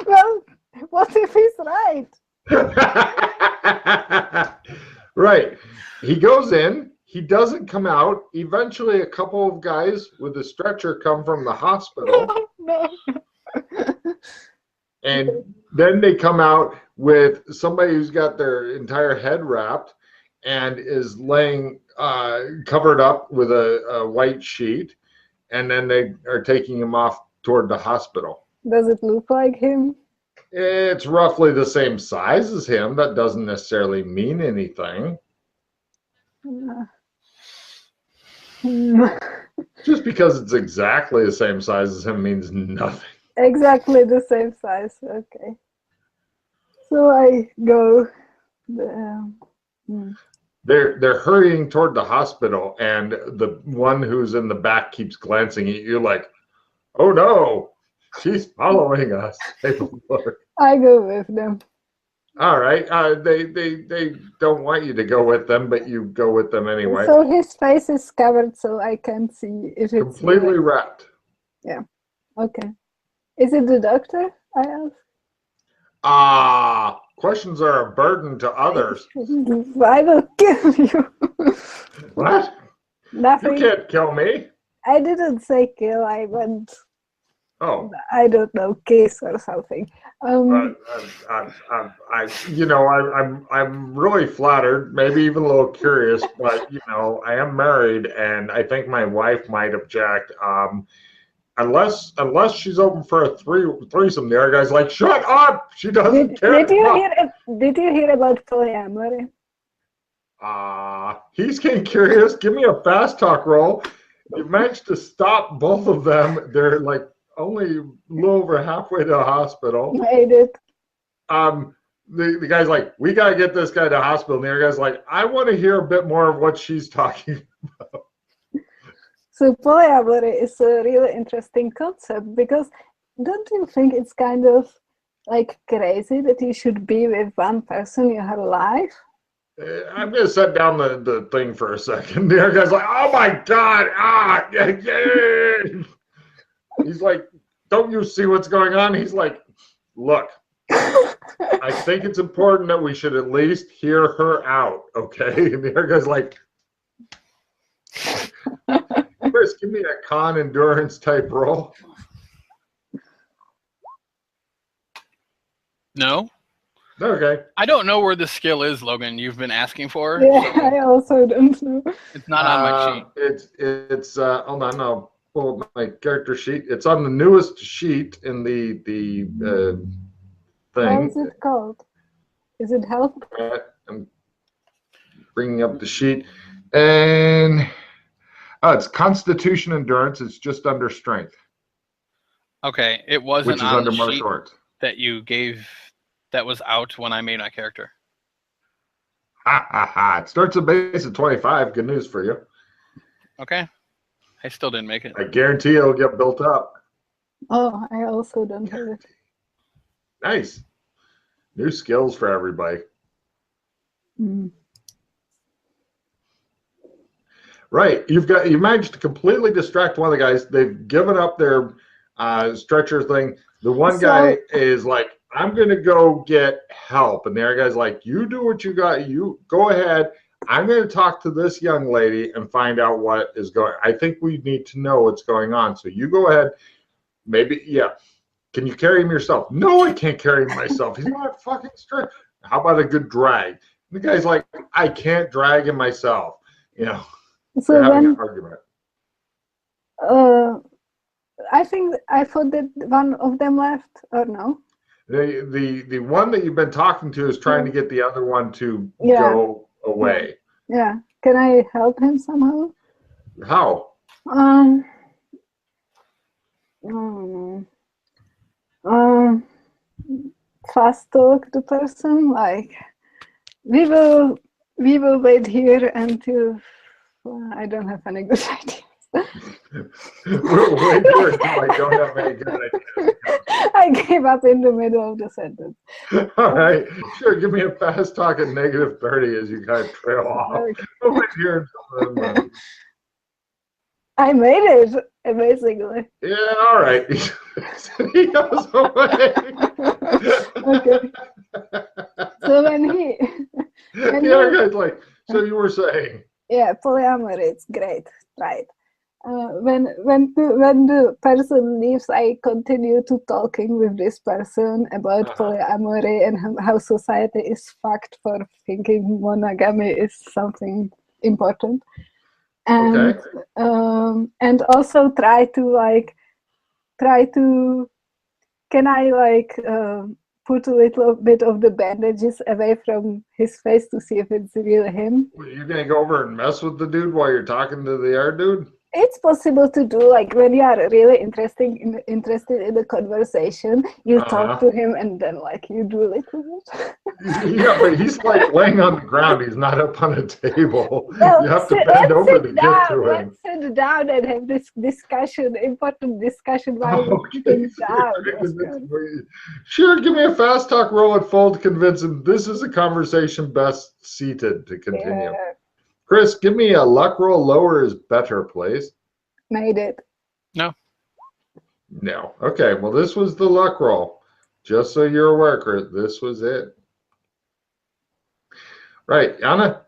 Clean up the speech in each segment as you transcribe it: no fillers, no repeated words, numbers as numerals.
Well, what if he's right? Right. He goes in. He doesn't come out. Eventually, a couple of guys with a stretcher come from the hospital. No. And then they come out with somebody who's got their entire head wrapped and is laying covered up with a white sheet. And then they are taking him off toward the hospital. Does it look like him? It's roughly the same size as him. That doesn't necessarily mean anything. Just because it's exactly the same size as him means nothing. Exactly the same size. Okay. So I go. They're hurrying toward the hospital, and the one who's in the back keeps glancing at you like, "Oh no, she's following us." I go with them. All right. They don't want you to go with them, but you go with them anyway. So his face is covered, so I can't see if it's completely wrapped. Yeah. Okay. Is it the doctor? I ask. Questions are a burden to others. I will kill you. What? Nothing. You can't kill me. I didn't say kill. I went. Oh. I don't know, kiss or something. I'm really flattered, maybe even a little curious, but I am married, and I think my wife might object. Unless she's open for a threesome, the other guy's like, "Shut up! She doesn't care." Did you hear about polyamory? He's getting curious. Give me a fast talk roll. You managed to stop both of them. They're like only a little over halfway to the hospital. Made it. The guy's like, "We gotta get this guy to the hospital." And the other guy's like, "I want to hear a bit more of what she's talking about." So polyamory is a really interesting concept, because don't you think it's kind of like crazy that you should be with one person your whole life? I'm going to set down the thing for a second. The other guy's like, "Oh my God. Yeah. He's like, "Don't you see what's going on?" He's like, "Look, I think it's important that we should at least hear her out, okay?" And the other guy's like, "Chris, give me a con endurance type roll." No. Okay. I don't know where the skill is, Logan. You've been asking for. Yeah, I also don't know. It's not on my sheet. It's hold on, I'll pull up my character sheet. It's on the newest sheet in the thing. How is it called? Is it health? I'm bringing up the sheet, and it's Constitution Endurance. It's just under Strength. Okay, it wasn't which is on under the martial sheet arts. That you gave. That was out when I made my character. Ha ha ha! It starts at base at 25. Good news for you. Okay, I still didn't make it. I guarantee it'll get built up. Oh, I also don't have it. Nice. New skills for everybody. Right. You managed to completely distract one of the guys. They've given up their stretcher thing. The one guy is like, "I'm going to go get help." And the other guy's like, "You do what you got. You go ahead. I'm going to talk to this young lady and find out what is going on. I think we need to know what's going on. So you go ahead. Maybe, yeah. Can you carry him yourself?" "No, I can't carry him myself. He's not fucking straight." "How about a good drag?" And the guy's like, "I can't drag him myself." So they're having an argument. I thought that one of them left, or no? The one that you've been talking to is trying to get the other one to go away. Yeah. Can I help him somehow? How? Fast talk the person, like we will wait here until I don't have any good ideas. We'll wait here until I don't have any good ideas. I gave up in the middle of the sentence. All right, sure. Give me a fast talk at -30 as you guys trail off. Okay. We'll wait here until then. I made it, basically. Yeah, all right. He goes away. Okay. So when he, when The other guy's like, so you were saying? yeah, polyamory, it's great, right? When the person leaves, I continue to talking with this person about polyamory and how society is fucked for thinking monogamy is something important, and and also try to can I put a little bit of the bandages away from his face to see if it's really him. You're gonna go over and mess with the dude while you're talking to the other dude? It's possible to do, like when you are really interested in the conversation, you talk to him and then like you do a little bit. Yeah, but he's like laying on the ground. He's not up on a table. Well, you have to bend over to get to him. Let's sit down and have this discussion, important discussion while we're sitting down. Sure, give me a fast talk roll and fold to convince him this is a conversation best seated to continue. Yeah. Chris, give me a luck roll. Lower is better, please. Made it. No. No. Okay, well, this was the luck roll. Just so you're aware, Chris, this was it. Right, Yana,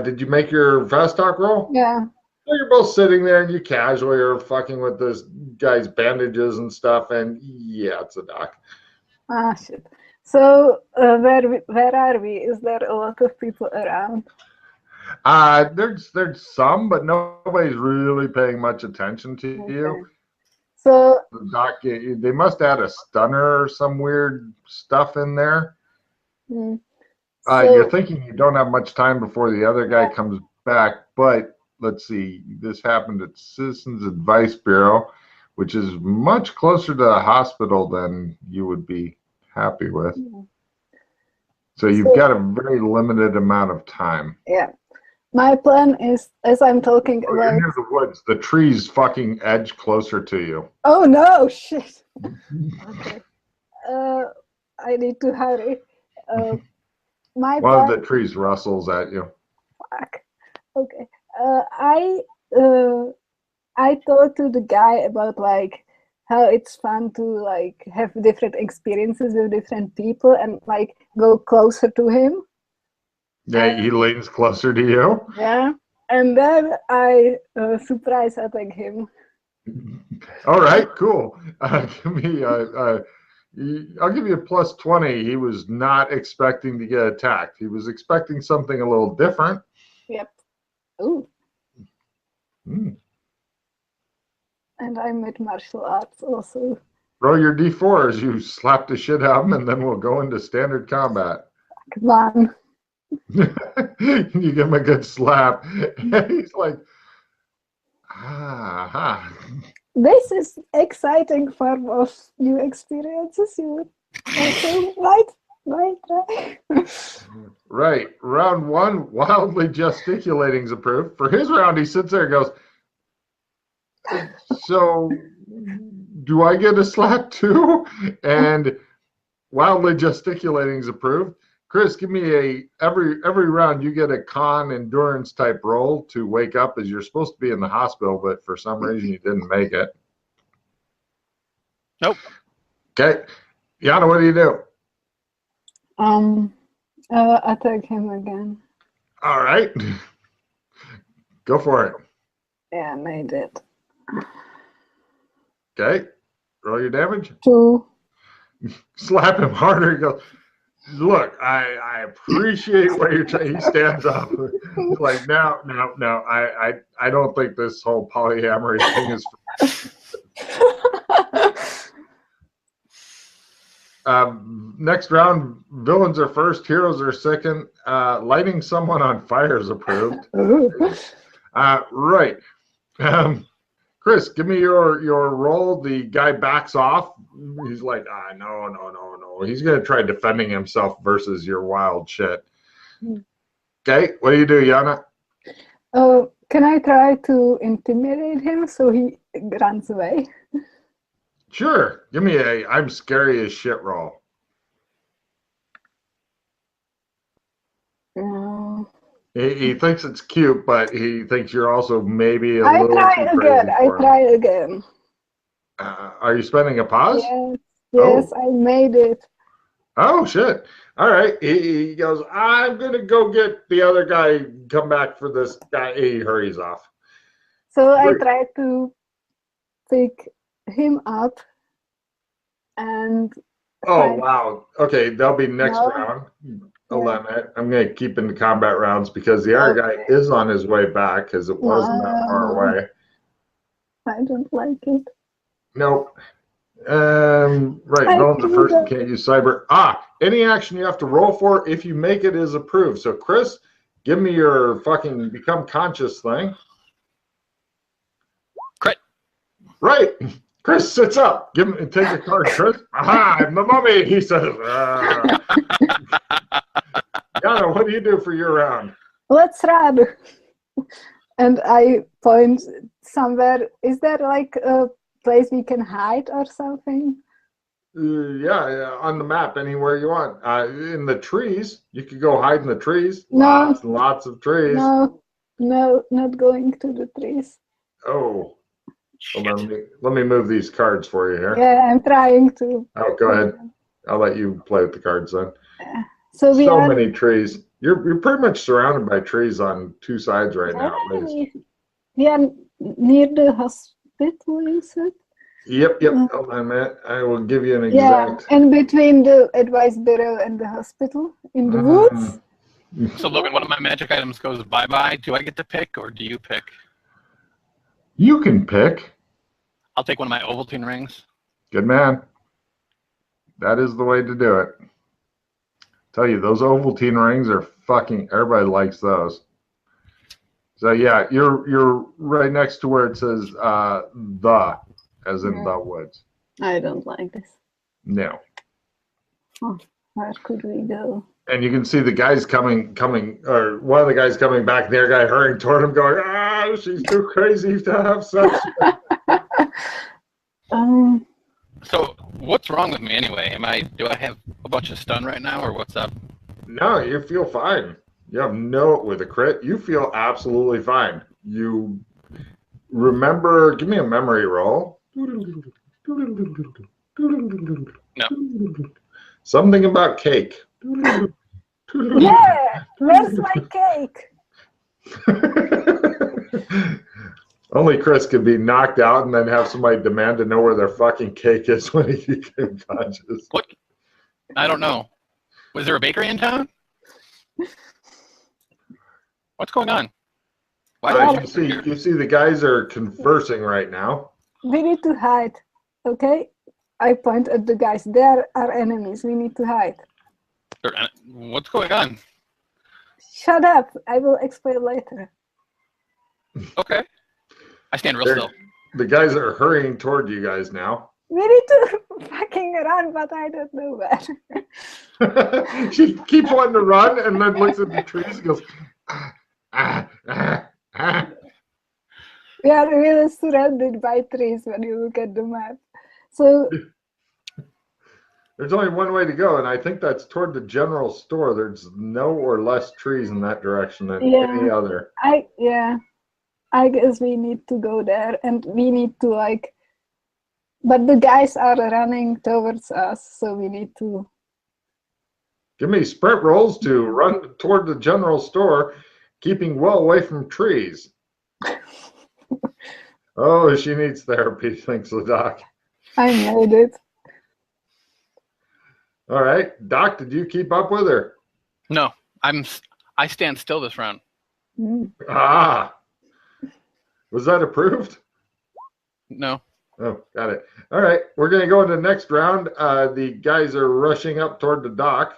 did you make your fast talk roll? Yeah. Well, you're both sitting there and you casually are fucking with this guy's bandages and stuff, and yeah, it's a doc. Ah, shit. So where are we? Is there a lot of people around? There's some, but nobody's really paying much attention to you. So the doc, they must add a stunner or some weird stuff in there. You're thinking you don't have much time before the other guy comes back, but let's see, this happened at Citizens Advice Bureau, which is much closer to the hospital than you would be happy with. So you've got a very limited amount of time. Yeah. My plan is, as I'm talking about... You're near the woods. The trees fucking edge closer to you. Oh, no, shit. Okay. I need to hurry. One of the trees rustles at you. Fuck. Okay. I talked to the guy about like how it's fun to like have different experiences with different people and like go closer to him. Yeah, he leans closer to you. Yeah, and then I surprise attack him. All right, cool. Give me I'll give you a plus 20. He was not expecting to get attacked. He was expecting something a little different. Yep. Ooh. And I'm with martial arts also. Roll your D4 as you slap the shit out of him, and then we'll go into standard combat. Come on. You give him a good slap, and he's like, This is exciting form of new experiences. You would also, right? Right. Round one, wildly gesticulating is approved. For his round, he sits there and goes, so do I get a slap too? And wildly gesticulating is approved. Chris, give me every round you get a con endurance type roll to wake up, as you're supposed to be in the hospital, but for some reason you didn't make it. Nope. Okay. Yana, what do you do? Attack him again. All right. Go for it. Yeah, I made it. Okay. Roll your damage. 2. Slap him harder. He goes, look, I appreciate what you're trying. He stands up. He's like, no. I don't think this whole polyamory thing is next round, villains are first, heroes are second. Lighting someone on fire is approved. Right. Chris, give me your roll. The guy backs off. He's like, no. He's going to try defending himself versus your wild shit. Okay, what do you do, Yana? Can I try to intimidate him so he runs away? Sure. Give me a I'm scary as shit roll. No. He thinks it's cute, but he thinks you're also maybe a I little try too again. crazy for him. I try again. Are you spending a pause? Yes, I made it. Oh, shit. All right. He goes, I'm going to go get the other guy, come back for this guy. He hurries off. So I try to pick him up and... Oh, wow. Okay, that'll be next round. Hold on a minute. I'm going to keep in the combat rounds because the other guy is on his way back because it wasn't that far away. I don't like it. Nope. Right, roll the first, you can't use cyber. Any action you have to roll for, if you make it, is approved. So, Chris, give me your fucking become conscious thing. Crit. Right. Chris sits up. Take a card, Chris. Aha, I'm the mummy, he says. Yana, what do you do for your round? Let's run. And I point somewhere. Is there like a place we can hide or something? Yeah, on the map, anywhere you want. In the trees, you could go hide in the trees. No. Lots of trees. No, not going to the trees. Oh. Hold on, let me move these cards for you here. Yeah, I'm trying to. Oh, go ahead. I'll let you play with the cards then. Yeah. So many trees. You're pretty much surrounded by trees on two sides right now. At least. We are near the hospital, you said? Yep. Hold on a minute. I will give you an exact. Yeah, and between the advice bureau and the hospital in the woods. So, Logan, one of my magic items goes bye-bye. Do I get to pick, or do you pick? You can pick. I'll take one of my Ovaltine rings. Good man. That is the way to do it. Tell you, those Ovaltine rings are fucking. Everybody likes those. So yeah, you're right next to where it says the, as in the woods. I don't like this. No. Oh, where could we go? And you can see the guys coming, or one of the guys coming back, and the other guy hurrying toward him, going, she's too crazy to have sex. So what's wrong with me anyway? Do I have a bunch of stun right now, or what's up? No, you feel fine. You have with a crit, you feel absolutely fine. You remember, give me a memory roll. No. Something about cake. Yeah, where's my cake? Only Chris could be knocked out and then have somebody demand to know where their fucking cake is when he became conscious. What? I don't know. Was there a bakery in town? What's going on? You see the guys are conversing right now. We need to hide, okay? I point at the guys. They are our enemies. We need to hide. What's going on? Shut up. I will explain later. Okay. I stand real still. The guys are hurrying toward you guys now. We need to fucking run, but I don't know where. She keeps wanting to run and then looks at the trees and goes, We are really surrounded by trees when you look at the map. So there's only one way to go, and I think that's toward the general store. There's no or less trees in that direction than any other. I guess we need to go there, and we need to but the guys are running towards us, so we need to. Give me sprint rolls to run toward the general store, keeping well away from trees. Oh, she needs therapy, thinks the doc. I made it. All right, Doc, did you keep up with her? No, I stand still this round. Was that approved? No. Oh, got it. All right, we're going to go into the next round. The guys are rushing up toward the dock.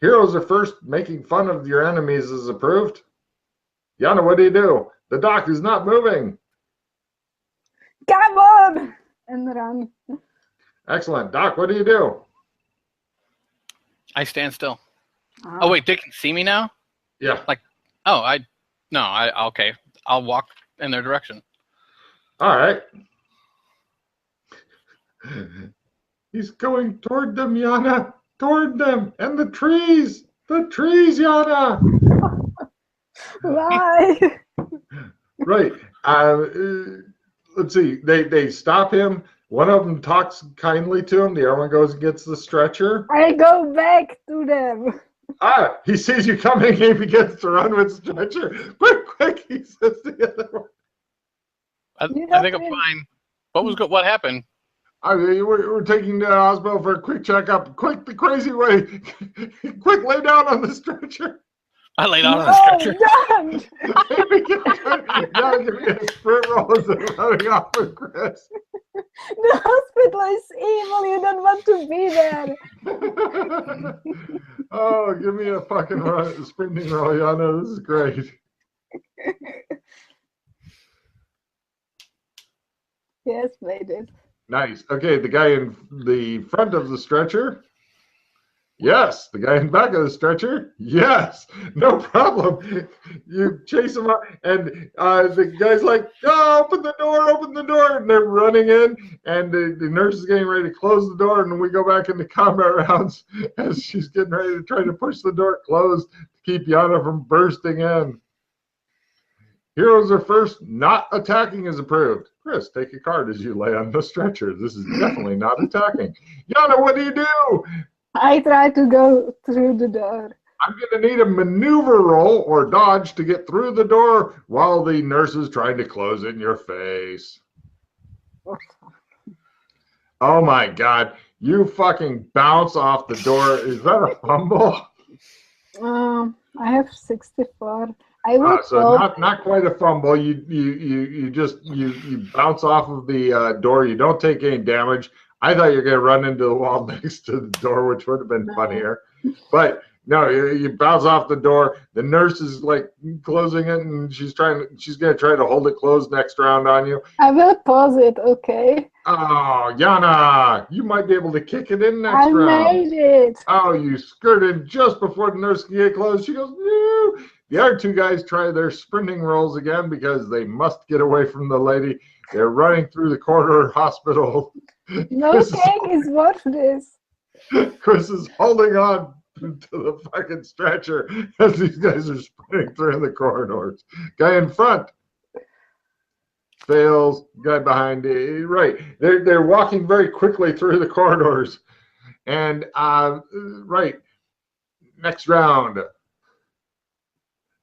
Heroes are first. Making fun of your enemies is approved. Yana, what do you do? The dock is not moving. Come on! And run. Excellent. Doc, what do you do? I stand still. Oh, wait, they can see me now? Yeah. Okay. I'll walk in their direction. All right. He's going toward them, Yana. Toward them. And the trees. The trees, Yana. Why? Right. let's see. They stop him. One of them talks kindly to him. The other one goes and gets the stretcher. I go back to them. He sees you coming. He begins to run with stretcher. Quick! He says to the other one. I think I'm fine. What happened? We're taking the hospital for a quick checkup. Quick, the crazy way. Quick, lay down on the stretcher. I lay down on the stretcher. Now give me a sprint roll as they're running off with Chris. The hospital is evil. You don't want to be there. Oh, give me a fucking sprinting roll, Yana. This is great. Yes, made it. Nice. Okay, the guy in the front of the stretcher. Yes. The guy in the back of the stretcher. Yes. No problem. You chase him up, and the guy's like, "Oh, open the door!" And they're running in, and the nurse is getting ready to close the door, and we go back into combat rounds as she's getting ready to try to push the door closed to keep Yana from bursting in. Heroes are first. Not attacking is approved. Chris, take a card as you lay on the stretcher. This is definitely not attacking. Yana, what do you do? I try to go through the door. I'm going to need a maneuver roll or dodge to get through the door while the nurse is trying to close it in your face. Oh my God. You fucking bounce off the door. Is that a fumble? I have 64. I will so not quite a fumble. You bounce off of the door. You don't take any damage. I thought you were going to run into the wall next to the door, which would have been funnier. But no, you bounce off the door. The nurse is like closing it, and she's going to try to hold it closed next round on you. I will pause it, okay? Oh, Yana, you might be able to kick it in next round. I made it. Oh, you skirted just before the nurse can get close. She goes, no. The other two guys try their sprinting rolls again because they must get away from the lady. They're running through the corridor hospital. No thing is worth this. Chris is holding on to the fucking stretcher as these guys are sprinting through the corridors. Guy in front fails. Guy behind, right. They're walking very quickly through the corridors. And right, next round.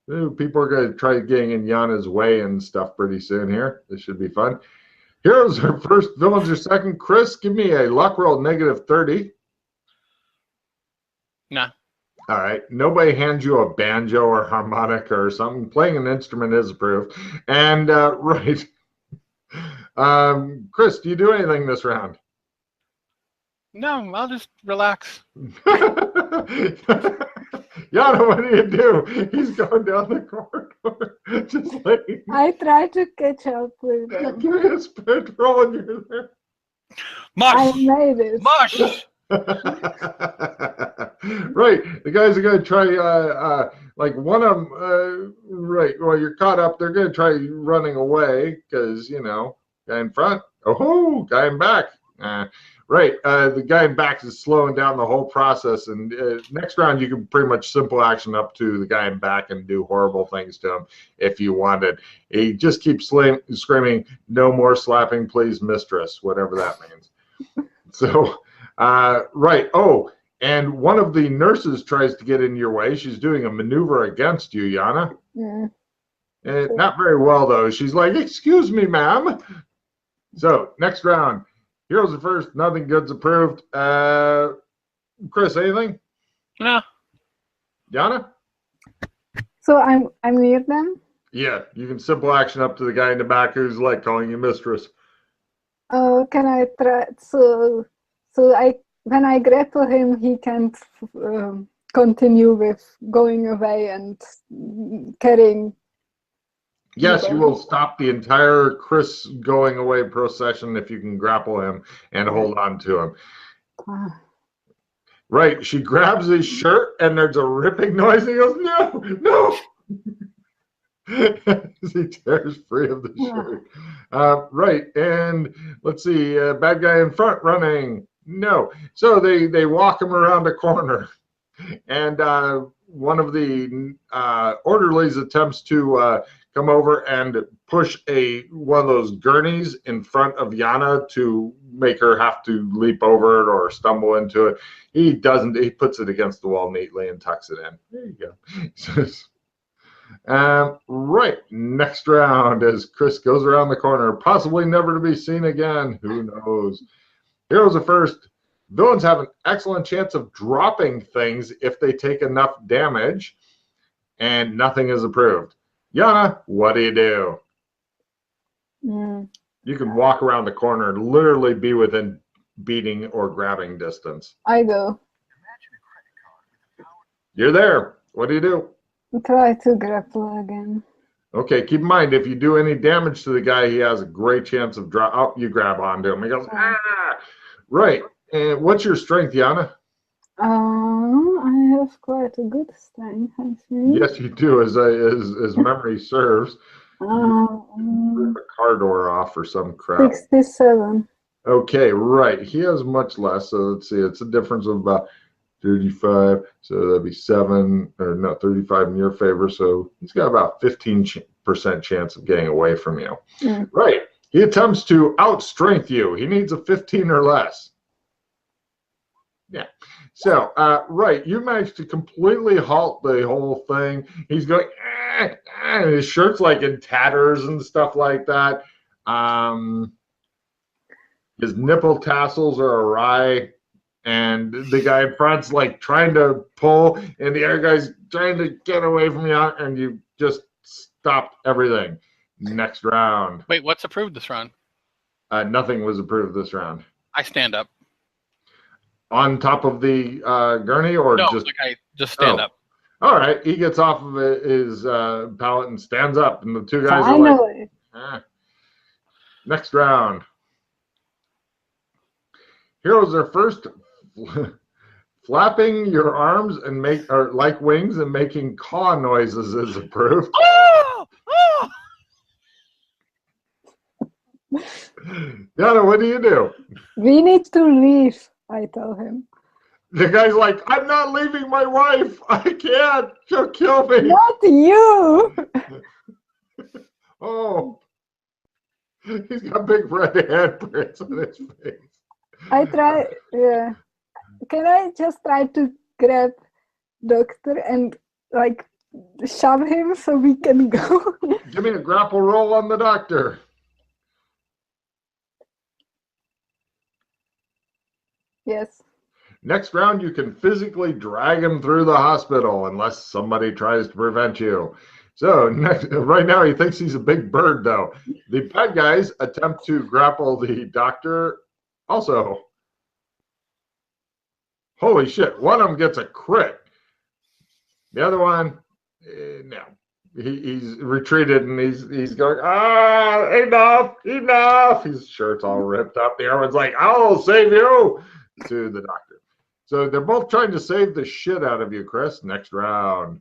Ooh, people are going to try getting in Yana's way and stuff pretty soon here. This should be fun. Heroes are first, villains are second. Chris, give me a luck roll -30. Nah. All right. Nobody hands you a banjo or harmonica or something. Playing an instrument is approved. And right. Chris, do you do anything this round? No, I'll just relax. Yana, what do? He's going down the corridor. Just like I try to catch up with them. give me a sprint roll and you're there. Mush! I made it. Mush! Right. The guys are going to try, like one of them, right, well, you're caught up. They're going to try running away because, you know, guy in front. Oh, guy in back. Right. The guy in back is slowing down the whole process. And next round, you can pretty much simple action up to the guy in back and do horrible things to him if you wanted. He just keeps screaming, "No more slapping, please, mistress," whatever that means. So, right. Oh, and one of the nurses tries to get in your way. She's doing a maneuver against you, Yana. Yeah. Not very well, though. She's like, "Excuse me, ma'am." So, next round. Heroes are first. Nothing good's approved. Chris, anything? No. Yana? So I'm near them? Yeah, you can simple action up to the guy in the back who's like calling you mistress. Oh, can I try? So when I grapple him, he can't continue with going away and carrying. Yes, you will stop the entire Chris going away procession if you can grapple him and hold on to him. Right, she grabs his shirt and there's a ripping noise and he goes, "No, no!" As he tears free of the shirt. Right, and let's see, bad guy in front running. No. So they walk him around a corner. And one of the orderlies attempts to come over and push one of those gurneys in front of Yana to make her have to leap over it or stumble into it. He doesn't. He puts it against the wall neatly and tucks it in. There you go. Right, next round as Chris goes around the corner, possibly never to be seen again. Who knows? Heroes are first. Villains have an excellent chance of dropping things if they take enough damage, and nothing is approved. Yana, what do you do? You can walk around the corner and literally be within beating or grabbing distance. I go. You're there. What do you do? Try to grapple again. Okay, keep in mind, if you do any damage to the guy, he has a great chance of drop. Oh, you grab onto him. He goes, ah! Right. And what's your strength, Yana? I have quite a good strength, I think. Yes, you do, as memory serves. Rip a car door off or some crap. 67. Okay, right. He has much less. So let's see. It's a difference of about 35. So that'd be 35 in your favor. So he's got about 15% chance of getting away from you. Right. He attempts to outstrength you. He needs a 15 or less. Yeah. So, right, you managed to completely halt the whole thing. He's going, and his shirt's like in tatters and stuff like that. His nipple tassels are awry, and the guy in front's like trying to pull, and the other guy's trying to get away from you, and you just stopped everything. Next round. Wait, what's approved this round? Nothing was approved this round. I stand up. On top of the gurney, or no, just? Like I just stand up. All right, he gets off of his pallet and stands up, and the two guys Finally. are like, Next round. Heroes are first. Flapping your arms and like wings and making caw noises is approved. Oh! Oh! Yana, what do you do? We need to leave, I tell him. The guy's like, I'm not leaving my wife. I can't. She'll kill me. Not you. Oh. He's got big red handprints on his face. I try, yeah. Can I just try to grab Doctor and like shove him so we can go? Give me a grapple roll on the Doctor. Yes. Next round, you can physically drag him through the hospital unless somebody tries to prevent you. So right now, he thinks he's a big bird, though. The bad guys attempt to grapple the Doctor also. Holy shit, one of them gets a crit. The other one, no. He's retreated and he's going, enough. His shirt's all ripped up. The other one's like, I'll save you, to the Doctor. So they're both trying to save the shit out of you, Chris. Next round.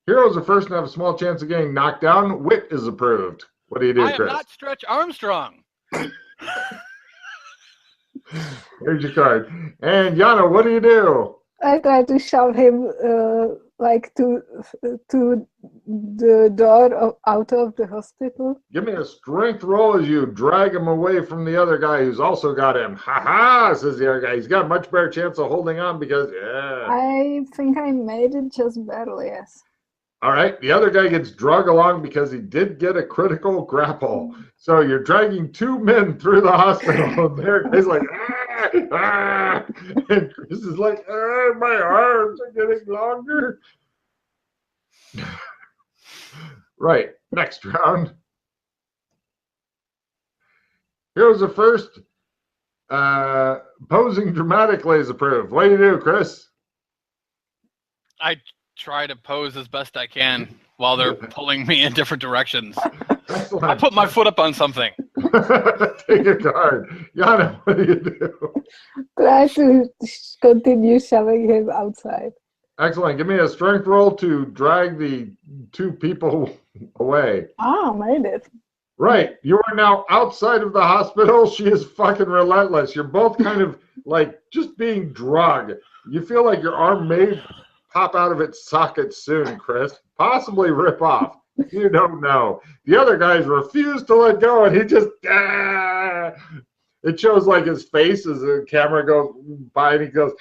Heroes are first and have a small chance of getting knocked down. Wit is approved. What do you do, Chris? I am not Stretch Armstrong. Here's your card. And Yana, what do you do? I try to shove him like to the door out of the hospital. Give me a strength roll as you drag him away from the other guy who's also got him. Ha ha, says the other guy. He's got a much better chance of holding on because, I think I made it just barely, yes. All right, the other guy gets dragged along because he did get a critical grapple. So you're dragging two men through the hospital. And there he's like, and Chris is like, my arms are getting longer. Right, next round. Heroes are first. Posing dramatically is approved. What do you do, Chris? I try to pose as best I can while they're pulling me in different directions. Excellent. I put my foot up on something. Take a card. Yana, what do you do? Try to continue shoving him outside. Excellent. Give me a strength roll to drag the two people away. Made it. Right. You are now outside of the hospital. She is fucking relentless. You're both kind of like just being drugged. You feel like your arm may pop out of its socket soon, Chris. Possibly rip off. You don't know. The other guys refuse to let go, and he just it shows like his face as the camera goes by, and he goes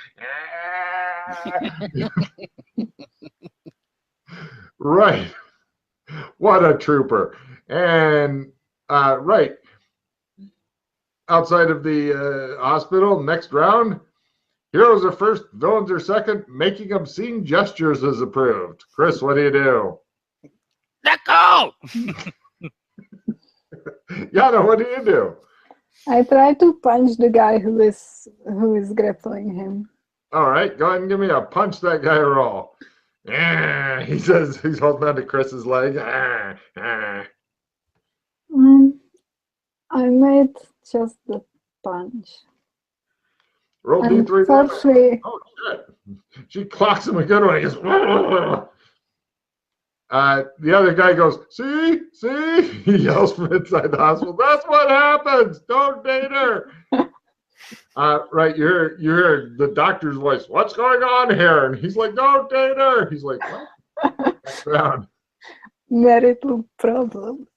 right. What a trooper. And right outside of the hospital, next round, heroes are first, villains are second. Making obscene gestures is approved. Chris, what do you do? Let go! Yana, what do you do? I try to punch the guy who is grappling him. All right, go ahead and give me a punch that guy roll. He says he's holding on to Chris's leg. I made just the punch. Roll And D3 for damage. free. Oh, shit. She clocks him a good one. He goes, the other guy goes, see? He yells from inside the hospital. That's what happens. Don't date her. Right, you hear the doctor's voice. What's going on here? And he's like, don't date her. He's like, what? Marital problems.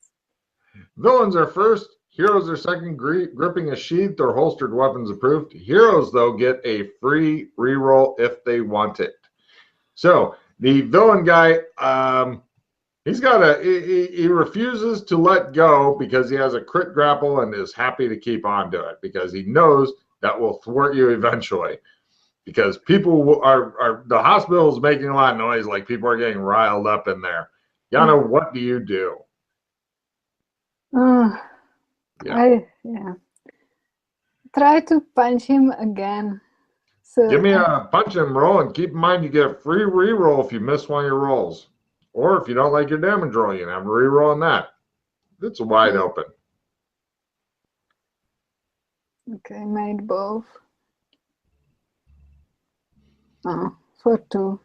Villains are first. Heroes are second. Gripping a sheathed or holstered weapons approved. Heroes, though, get a free reroll if they want it. So the villain guy, he refuses to let go because he has a crit grapple and is happy to keep on to it because he knows that will thwart you eventually. Because people the hospital is making a lot of noise, like people are getting riled up in there. Yana, what do you do? Try to punch him again. So Give me a punch and roll, and keep in mind you get a free reroll if you miss one of your rolls. Or if you don't like your damage roll, you can have a reroll on that. It's wide open. Okay, made both. Oh, for 2.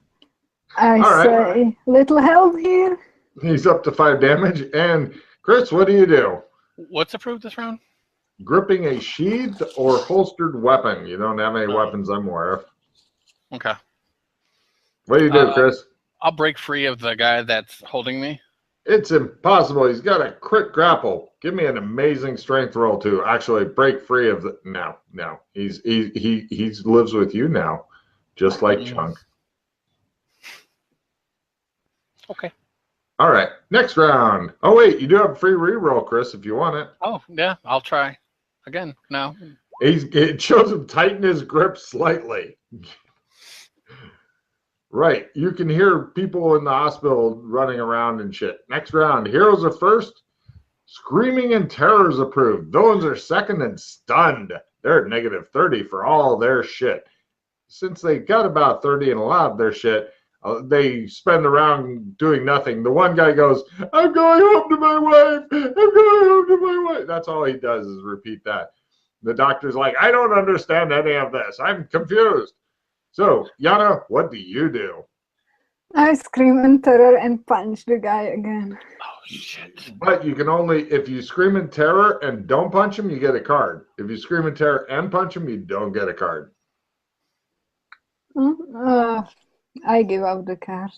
I say, little help here. He's up to 5 damage. And Chris, what do you do? What's approved this round? Gripping a sheathed or holstered weapon. You don't have any weapons I'm aware of. Okay. What do you do, Chris? I'll break free of the guy that's holding me. It's impossible. He's got a crit grapple. Give me an amazing strength roll to actually break free of the. No. He lives with you now, just like Chunk. Okay. All right, next round. Oh wait, you do have a free reroll, Chris, if you want it. Oh yeah, I'll try again now. It shows him tighten his grip slightly. Right, you can hear people in the hospital running around and shit. Next round, heroes are first. Screaming and terror is approved. Villains are second and stunned. They're at -30 for all their shit. Since they got about 30 in a lot of their shit, they spend around doing nothing. The one guy goes, I'm going home to my wife. I'm going home to my wife. That's all he does is repeat that. The doctor's like, I don't understand any of this. I'm confused. So, Yana, what do you do? I scream in terror and punch the guy again. Oh, shit. But you can only, if you scream in terror and don't punch him, you get a card. If you scream in terror and punch him, you don't get a card. I give up the card.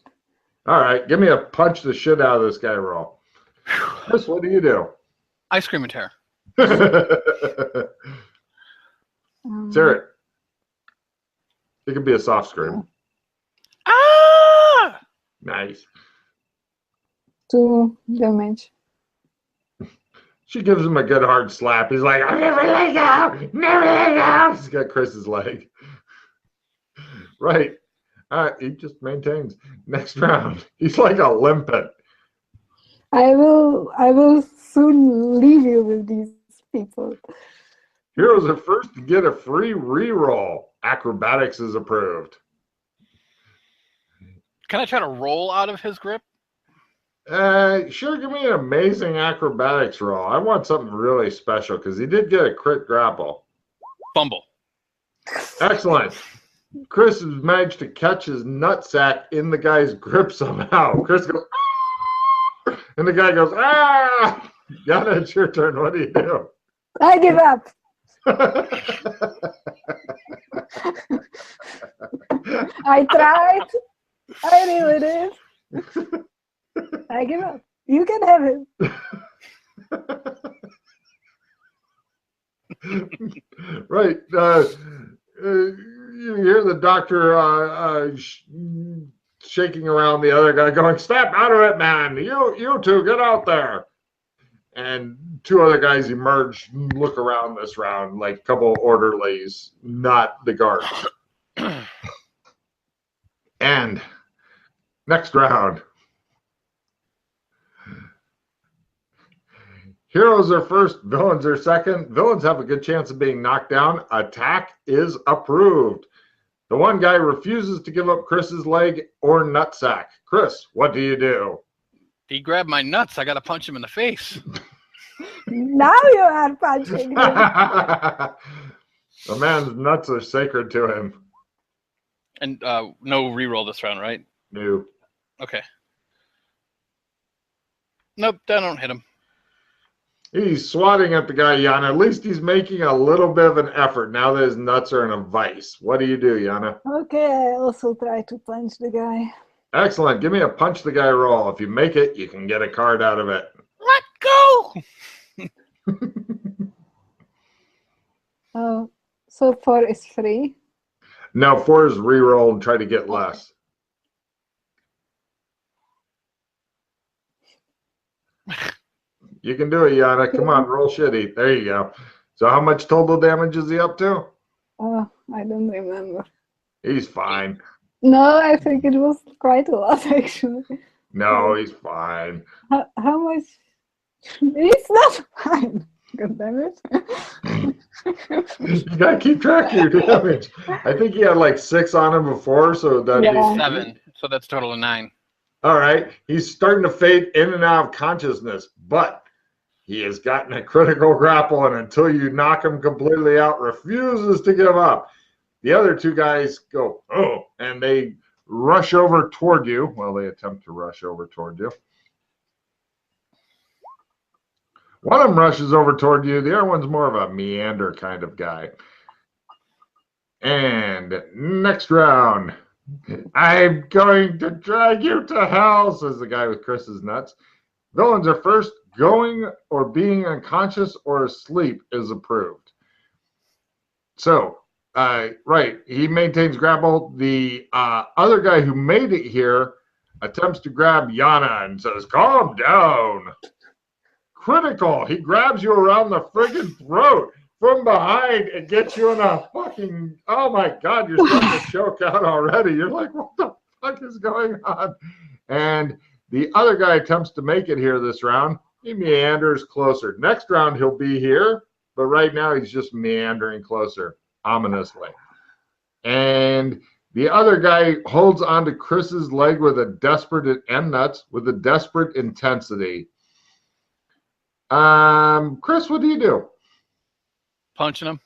All right, give me a punch the shit out of this guy roll. Chris, what do you do? I scream in terror. Sarah, it could be a soft scream. Ah! Nice. 2 damage. She gives him a good hard slap. He's like, I'll never let go. Never let go. He's got Chris's leg. Right. He just maintains. Next round. He's like a limpet. I will soon leave you with these people. Heroes are first to get a free reroll. Acrobatics is approved. Can I try to roll out of his grip? Sure, give me an amazing acrobatics roll. I want something really special because he did get a crit grapple. Fumble. Excellent. Chris has managed to catch his nutsack in the guy's grip somehow. Chris goes, ah! And the guy goes, ah! Yana, it's your turn. What do you do? I give up. I tried. I knew it is. I give up. You can have him. Right. You hear the doctor shaking around the other guy, going, "Step out of it, man! You two, get out there!" And two other guys emerge, look around this round, like a couple of orderlies, not the guards. And next round. Heroes are first, villains are second. Villains have a good chance of being knocked down. Attack is approved. The one guy refuses to give up Chris's leg or nutsack. Chris, what do you do? He grabbed my nuts. I got to punch him in the face. Now you are punching him. The man's nuts are sacred to him. And no reroll this round, right? No. Okay. Nope, I don't hit him. He's swatting at the guy, Yana. At least he's making a little bit of an effort now that his nuts are in a vice. What do you do, Yana? Okay, I also try to punch the guy. Excellent. Give me a punch the guy roll. If you make it, you can get a card out of it. Let go! Oh, so 4 is free? No, 4 is reroll and try to get less. You can do it, Yana. Come on, roll shitty. There you go. So how much total damage is he up to? Oh, I don't remember. He's fine. No, I think it was quite a lot, actually. No, he's fine. How much? It's not fine. God damn it. You gotta keep track of your damage. I think he had like 6 on him before, so that'd be 7. So that's total of 9. all right. He's starting to fade in and out of consciousness, but he has gotten a critical grapple, and until you knock him completely out, refuses to give up. The other 2 guys go, oh, and they rush over toward you. Well, they attempt to rush over toward you. One of them rushes over toward you. The other one's more of a meander kind of guy. And next round. I'm going to drag you to hell, says the guy with Chris's nuts. Villains are first. Going or being unconscious or asleep is approved. So, right, he maintains grapple. The other guy who made it here attempts to grab Yana and says, calm down. Critical. He grabs you around the friggin' throat from behind and gets you in a fucking, oh my God, you're starting to choke out already. You're like, what the fuck is going on? And the other guy attempts to make it here this round. He meanders closer. Next round, he'll be here, but right now he's just meandering closer, ominously. And the other guy holds onto Chris's leg with a desperate, and nuts, with a desperate intensity. Chris, what do you do? Punching him.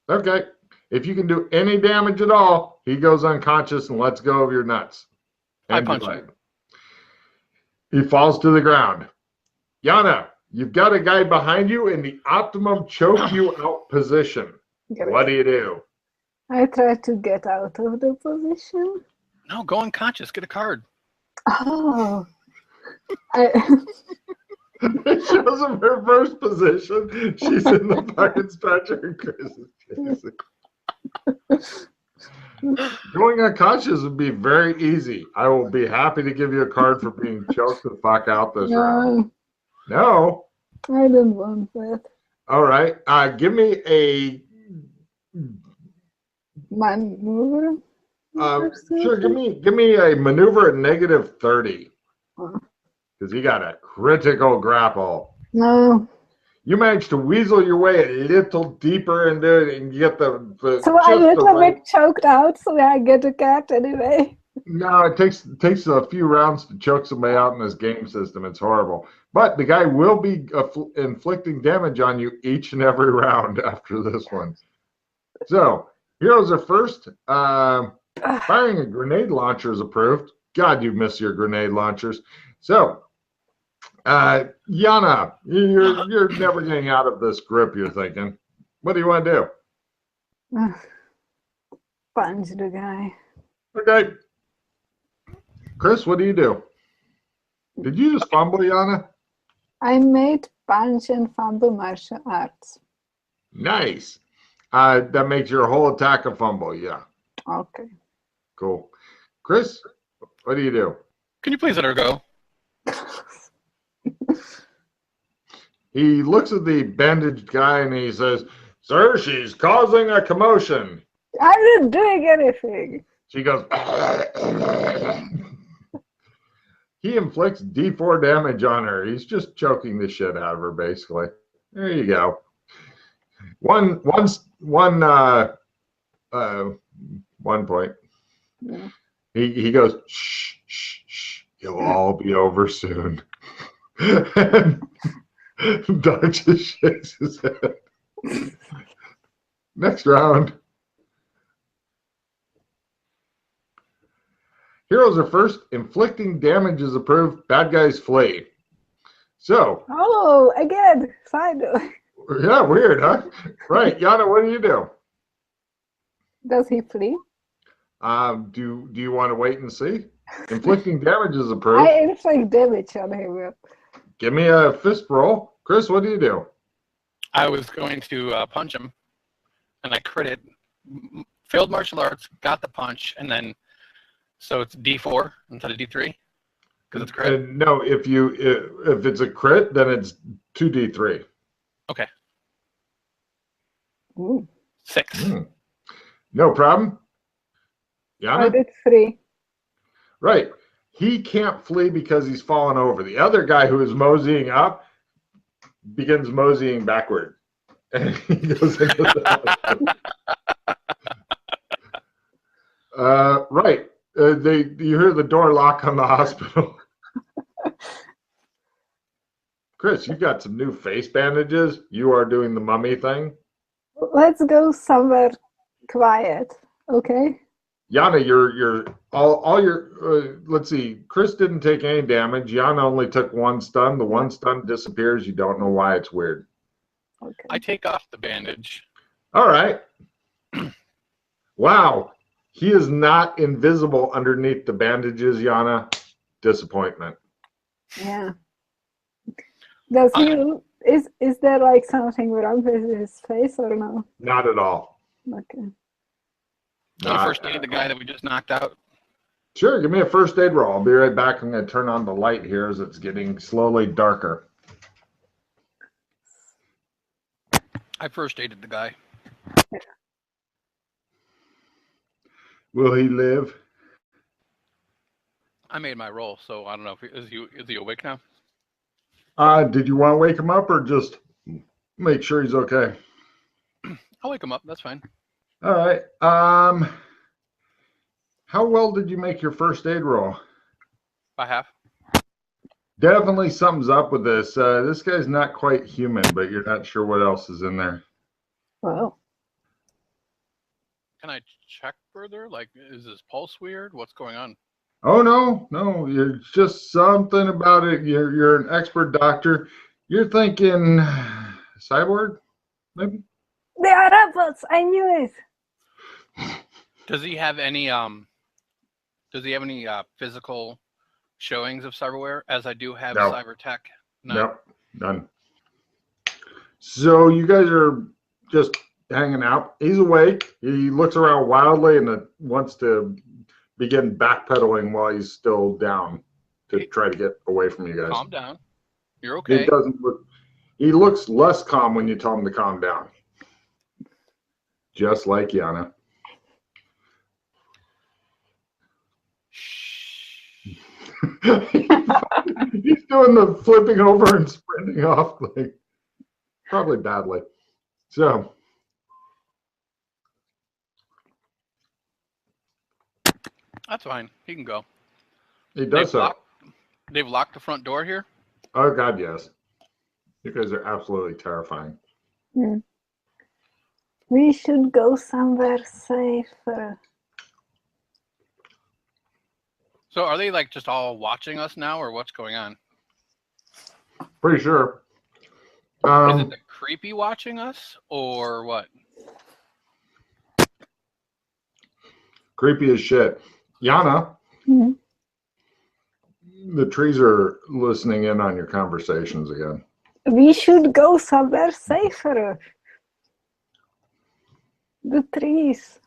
Okay. If you can do any damage at all, he goes unconscious and lets go of your nuts. I punch him. He falls to the ground. Yana, you've got a guy behind you in the optimum choke you out position. What do you do? I try to get out of the position. No, go unconscious. Get a card. Oh. It shows him her first position. She's in the fucking stretcher and Chris is chasing. Going unconscious would be very easy. I will be happy to give you a card for being choked the fuck out this round. No. I don't want that. All right. Give me a maneuver. Sure. Give me a maneuver at -30. Because you got a critical grapple. No. You managed to weasel your way a little deeper into it and get the so I'm a little bit choked out, so I get a cat anyway. No, it takes a few rounds to choke somebody out in this game system. It's horrible. But the guy will be inflicting damage on you each and every round after this one. So, heroes are first. Firing a grenade launcher is approved. God, you miss your grenade launchers. So, Yana, you're never getting out of this grip, you're thinking. What do you want to do? Punch the guy. Okay. Chris, what do you do? Did you just fumble, Yana? I made punch and fumble martial arts. Nice. That makes your whole attack a fumble. Yeah. Okay. Cool. Chris, what do you do? Can you please let her go? He looks at the bandaged guy and he says, "Sir, she's causing a commotion." I'm not doing anything. She goes, he inflicts D4 damage on her. He's just choking the shit out of her, basically. There you go. One point. Yeah. He goes, shh, shh, shh. You'll all be over soon. And Doug just shakes his head. Next round. Heroes are first. Inflicting damage is approved. Bad guys flee. So. Oh, again, finally. Yeah, weird, huh? Right. Yana, what do you do? Does he flee? Do you want to wait and see? Inflicting damage is approved. I inflict damage on him. Give me a fist roll. Chris, what do you do? I was going to punch him, and I critted. Failed martial arts, got the punch, and then so it's D4 instead of D3 because it's crit. No, if it's a crit, then it's 2D3. Okay. Ooh. 6. No problem. I Yana? did 3. Right. He can't flee because he's fallen over. The other guy who is moseying up begins moseying backward. And he goes into the right. You hear the door lock on the hospital. Chris, you've got some new face bandages. You are doing the mummy thing. Let's go somewhere quiet, okay? Yana, you're all your let's see. Chris didn't take any damage. Yana only took 1 stun. The 1 stun disappears. You don't know why. It's weird. Okay. I take off the bandage. All right. Wow. He is not invisible underneath the bandages, Yana. Disappointment. Yeah. Does he? Is there like something wrong with his face or no? Not at all. Okay. The first aid the guy that we just knocked out. Sure, give me a first aid roll. I'll be right back. I'm going to turn on the light here as it's getting slowly darker. I first aided the guy. Will he live? I made my roll, so I don't know if is he awake now? Did you want to wake him up or just make sure he's okay? I'll wake him up. That's fine. All right. How well did you make your first aid roll? By half. Definitely something's up with this. This guy's not quite human, but you're not sure what else is in there. Wow. Can I check further? Like, is his pulse weird? What's going on? Oh no, it's just something about it. You're an expert doctor. You're thinking cyborg, maybe? They are robots. I knew it. Does he have any physical showings of cyberware? As I do have No. cyber tech. Nope, none. So you guys are just hanging out. He's awake. He looks around wildly and wants to begin backpedaling while he's still down to try to get away from you guys. Calm down. You're okay. He doesn't look. He looks less calm when you tell him to calm down. Just like Yana. He's doing the flipping over and sprinting off thing. Probably badly. So. That's fine. He can go. He does so. They've locked the front door here? Oh, God, yes. You guys are absolutely terrifying. We should go somewhere safer. So are they like just all watching us now, or what's going on? Pretty sure. Is it the creepy watching us, or what? Creepy as shit. Yana, The trees are listening in on your conversations again. We should go somewhere safer. The trees.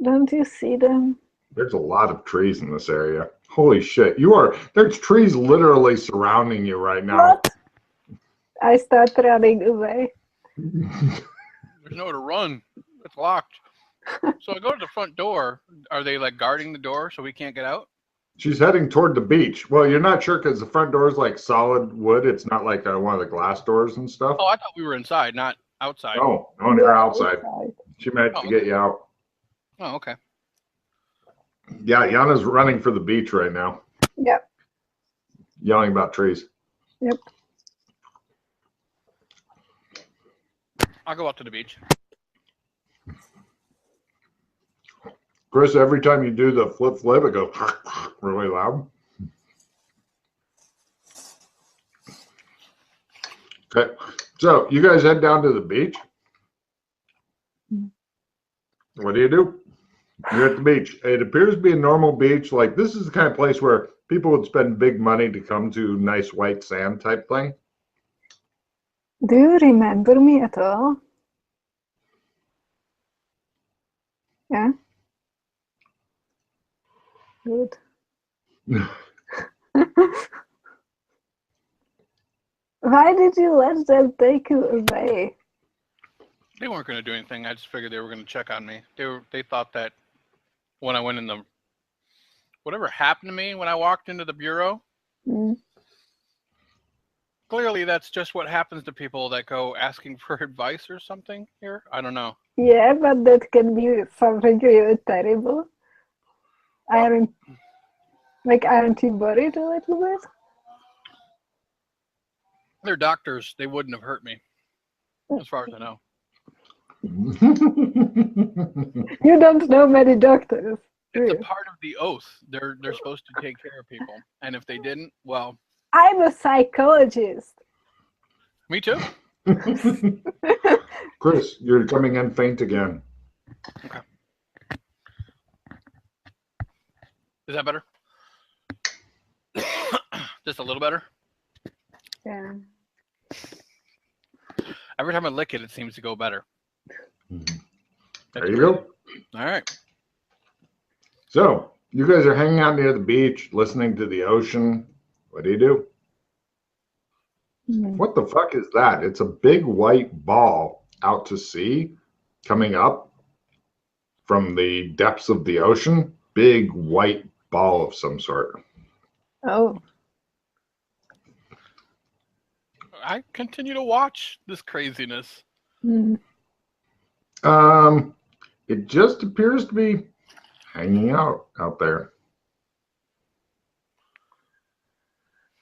Don't you see them? There's a lot of trees in this area. Holy shit. There's trees literally surrounding you right now. What? I start running away. There's nowhere to run. It's locked. So I go to the front door. Are they like guarding the door so we can't get out? She's heading toward the beach. Well, you're not sure because the front door is like solid wood. It's not like one of the glass doors and stuff. Oh, I thought we were inside, not outside. Oh, you're outside. She managed to get you out. Oh, okay. Yeah, Yana's running for the beach right now. Yep. Yelling about trees. Yep. I'll go up to the beach. Chris, every time you do the flip, it goes really loud. Okay, so you guys head down to the beach. What do? You're at the beach. It appears to be a normal beach. Like, this is the kind of place where people would spend big money to come to nice white sand type thing. Do you remember me at all? Yeah? Good. Why did you let them take you away? They weren't going to do anything. I just figured they were going to check on me. They thought that when I went in the... Whatever happened to me when I walked into the bureau, clearly that's just what happens to people that go asking for advice or something here. I don't know. Yeah, but that can be something really terrible. Aren't you worried a little bit? They're doctors. They wouldn't have hurt me, as far as I know. You don't know many doctors. It's a part of the oath. They're supposed to take care of people, and if they didn't, well. I'm a psychologist. Me too. Chris, you're coming in faint again. Okay. Is that better? Just a little better? Yeah. Every time I lick it, it seems to go better. There you go. All right. So, you guys are hanging out near the beach, listening to the ocean. What do? What the fuck is that? It's a big white ball out to sea coming up from the depths of the ocean. Big white ball of some sort. Oh. I continue to watch this craziness. It just appears to be hanging out there.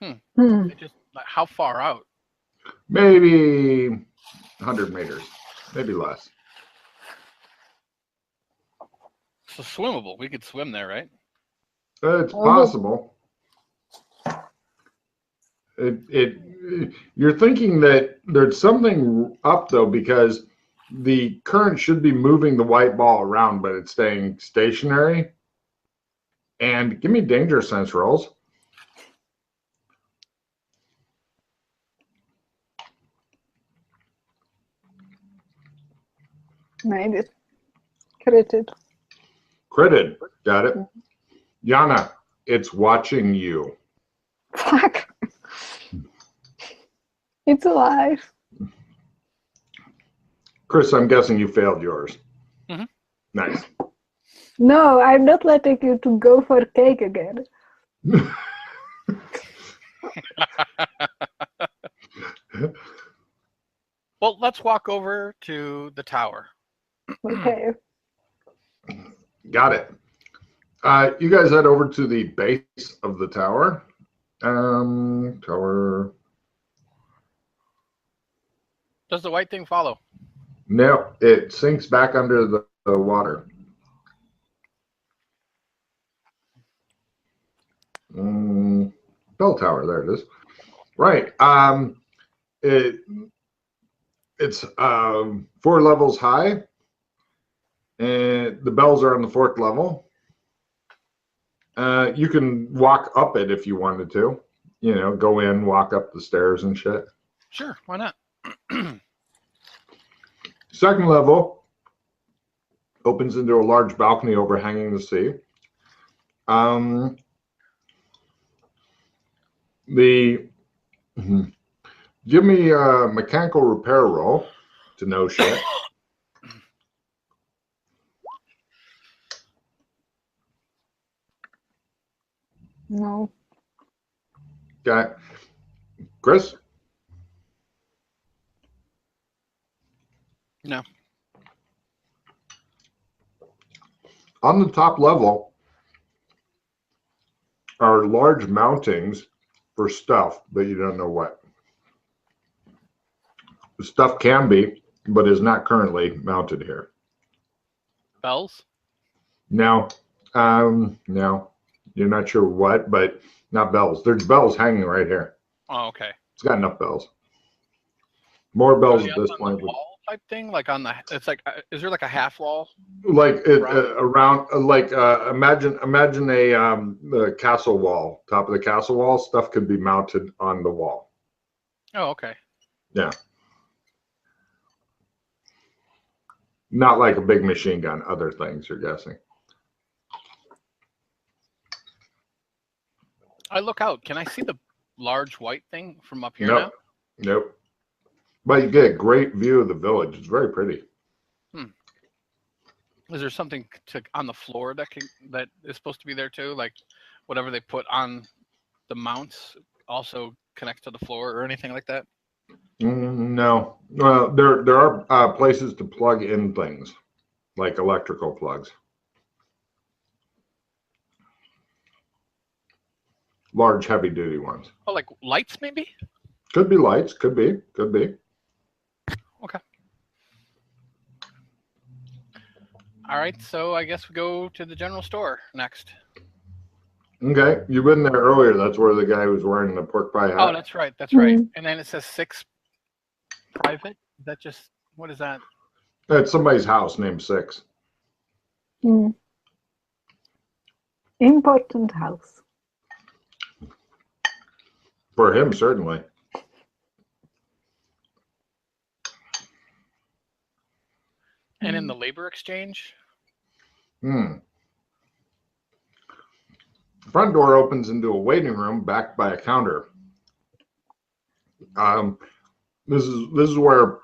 It just, how far out? Maybe 100 meters, maybe less. So swimmable. We could swim there, right? It's possible. You're thinking that there's something up though, because the current should be moving the white ball around, but it's staying stationary. And give me danger sense rolls. Made it. Critted. Critted. Got it. Yana, it's watching you. Fuck. It's alive. Chris, I'm guessing you failed yours. Nice. No, I'm not letting you to go for cake again. Well, let's walk over to the tower. Okay. Got it. You guys head over to the base of the tower. Tower. Does the white thing follow? No, it sinks back under the water. Bell tower, there it is. Right. It's 4 levels high, and the bells are on the 4th level. You can walk up it if you wanted to. You know, go in, walk up the stairs and shit. Sure, why not? Second level opens into a large balcony overhanging the sea. Give me a mechanical repair roll to know shit. No. Okay. Chris? No. On the top level are large mountings for stuff, but you don't know what. The stuff can be, but is not currently mounted here. Bells? No, no, you're not sure what, but not bells. There's bells hanging right here. Oh, okay. It's got enough bells. More bells Are they at this up point. on the wall type thing, like on the. It's like, is there like a half wall? Like it around, like imagine a castle wall. Top of the castle wall, stuff could be mounted on the wall. Oh, okay. Yeah. Not like a big machine gun. Other things you're guessing. I look out. Can I see the large white thing from up here Nope. now? Nope. But you get a great view of the village. It's very pretty. Is there something on the floor that is supposed to be there too? Like whatever they put on the mounts also connects to the floor or anything like that? No. Well, there are places to plug in things, like electrical plugs. Large, heavy-duty ones. Oh, like lights maybe? Could be lights. Could be. Okay. All right, so I guess we go to the general store next. Okay, you've been there earlier. That's where the guy was wearing the pork pie hat. Oh, that's right. That's right. And then it says 6 private. Is that just, what is that? That's somebody's house named 6. Important house. For him, certainly. And in the labor exchange? Front door opens into a waiting room backed by a counter. This is where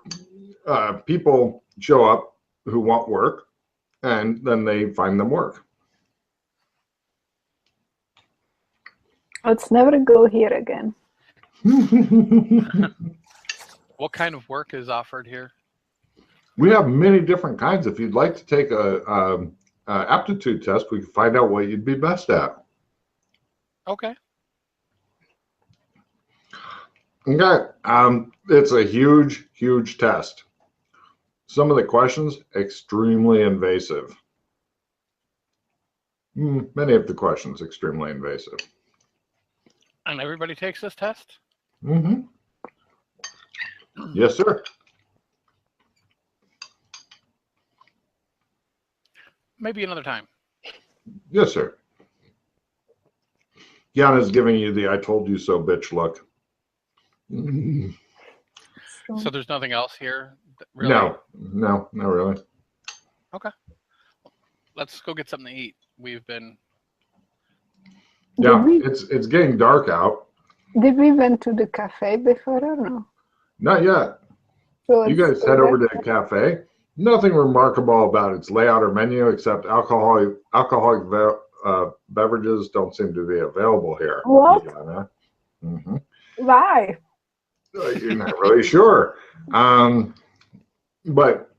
people show up who want work, and then they find them work. Let's never go here again. What kind of work is offered here? We have many different kinds. If you'd like to take a aptitude test, we can find out what you'd be best at. Okay. Okay. It's a huge test. Some of the questions, extremely invasive. Many of the questions, extremely invasive. And everybody takes this test? Yes, sir. Maybe another time. Yes, sir. Yana's giving you the "I told you so" bitch look. So there's nothing else here? Really? No, not really. Okay. Let's go get something to eat. We've been. Yeah, it's getting dark out. Did we went to the cafe before or no? Not yet. So You guys head over to the cafe. Nothing remarkable about its layout or menu except alcoholic beverages don't seem to be available here. What? Why? You're not really sure. But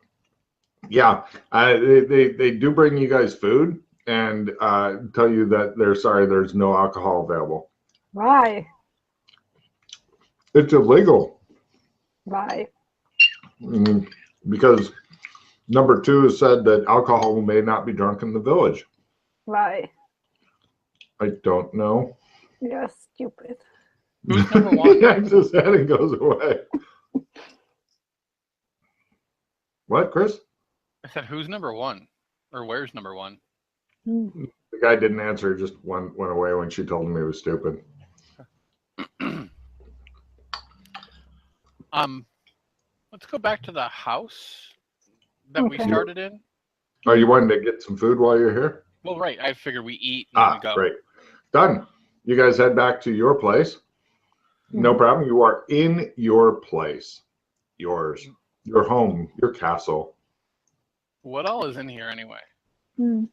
yeah, they do bring you guys food and tell you that they're sorry there's no alcohol available. Why? It's illegal. Why? Because number 2 has said that alcohol may not be drunk in the village. Why? I don't know. You're stupid. Who's number 1? He hangs his head and goes away. What, Chris? I said, who's number 1? Or where's number 1? Mm. The guy didn't answer, just went away when she told him he was stupid. Let's go back to the house that we Okay. started in. Are you wanting to get some food while you're here? Well, right. I figure we eat and then we go. Great. Done. You guys head back to your place. No problem. You are in your place. Yours. Your home. Your castle. What all is in here anyway? Mm.